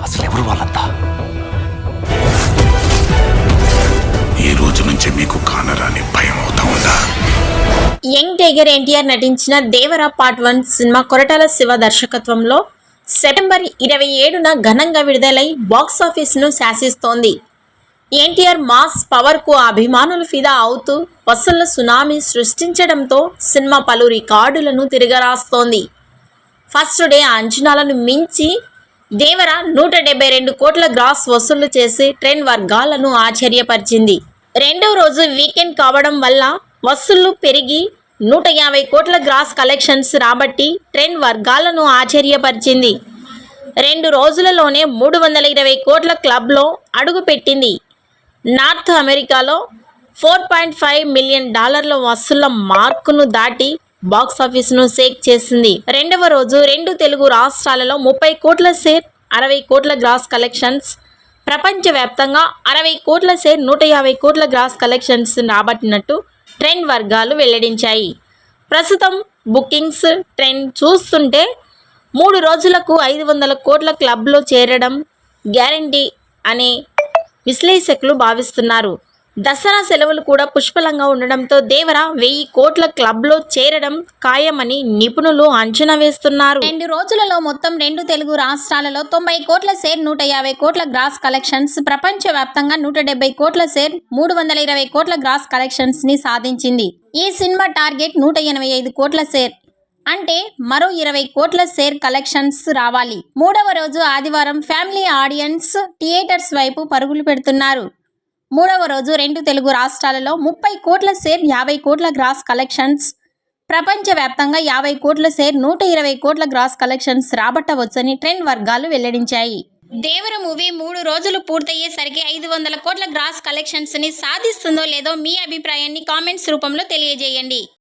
అసలు ఎవరు వాళ్ళంతా? ఈ రోజు నుంచి మీకు కానరాని భయం అవుతా ఉందా? యంగ్ టైగర్ ఎన్టీఆర్ నటించిన దేవర పార్ట్ 1 సినిమా కొరటాల శివ దర్శకత్వంలో సెప్టెంబర్ 27న ఘనంగా విడుదలై బాక్సాఫీస్ను శాసిస్తోంది. ఎన్టీఆర్ మాస్ పవర్కు అభిమానులు ఫిదా అవుతూ వసూళ్ల సునామీ సృష్టించడంతో సినిమా పలు రికార్డులను తిరగరాస్తోంది. ఫస్ట్ డే అంచనాలను మించి దేవర 172 కోట్ల గ్రాస్ వసూళ్లు చేసి ట్రెండ్ వర్గాలను ఆశ్చర్యపరిచింది. రెండవ రోజు వీకెండ్ కావడం వల్ల వసూళ్లు పెరిగి 150 కోట్ల గ్రాస్ కలెక్షన్స్ రాబట్టి ట్రెండ్ వర్గాలను ఆశ్చర్యపరిచింది. 2 రోజులలోనే 320 కోట్ల క్లబ్లో అడుగుపెట్టింది. నార్త్ అమెరికాలో $4.5 మిలియన్ వసూళ్ల మార్కును దాటి బాక్సాఫీస్ను షేక్ చేసింది. రెండవ రోజు 2 తెలుగు రాష్ట్రాలలో 30 కోట్ల షేర్, 60 కోట్ల గ్రాస్ కలెక్షన్స్, ప్రపంచవ్యాప్తంగా 60 కోట్ల షేర్, 150 కోట్ల గ్రాస్ కలెక్షన్స్ రాబట్టినట్టు ట్రెండ్ వర్గాలు వెల్లడించాయి. ప్రస్తుతం బుకింగ్స్ ట్రెండ్ చూస్తుంటే 3 రోజులకు 500 కోట్ల క్లబ్లో చేరడం గ్యారంటీ అని విశ్లేషకులు భావిస్తున్నారు. దసరా సెలవులు కూడా పుష్కలంగా ఉండడంతో దేవర 1000 కోట్ల క్లబ్లో చేరడం ఖాయమని నిపుణులు అంచనా వేస్తున్నారు. 2 రోజులలో మొత్తం 2 తెలుగు రాష్ట్రాలలో 90 కోట్ల షేర్, 150 కోట్ల గ్రాస్ కలెక్షన్స్, ప్రపంచవ్యాప్తంగా 170 కోట్ల షేర్, 320 కోట్ల గ్రాస్ కలెక్షన్స్ ని సాధించింది. ఈ సినిమా టార్గెట్ 185 కోట్ల షేర్, అంటే మరో 20 కోట్ల షేర్ కలెక్షన్స్ రావాలి. మూడవ రోజు ఆదివారం ఫ్యామిలీ ఆడియన్స్ థియేటర్స్ వైపు పరుగులు పెడుతున్నారు. మూడవ రోజు 2 తెలుగు రాష్ట్రాలలో 30 కోట్ల షేర్, 50 కోట్ల గ్రాస్ కలెక్షన్స్, ప్రపంచవ్యాప్తంగా 50 కోట్ల షేర్, 120 కోట్ల గ్రాస్ కలెక్షన్స్ రాబట్టవచ్చని ట్రెండ్ వర్గాలు వెల్లడించాయి. దేవర మూవీ 3 రోజులు పూర్తయ్యేసరికి 500 కోట్ల గ్రాస్ కలెక్షన్స్ ని సాధిస్తుందో లేదో మీ అభిప్రాయాన్ని కామెంట్స్ రూపంలో తెలియజేయండి.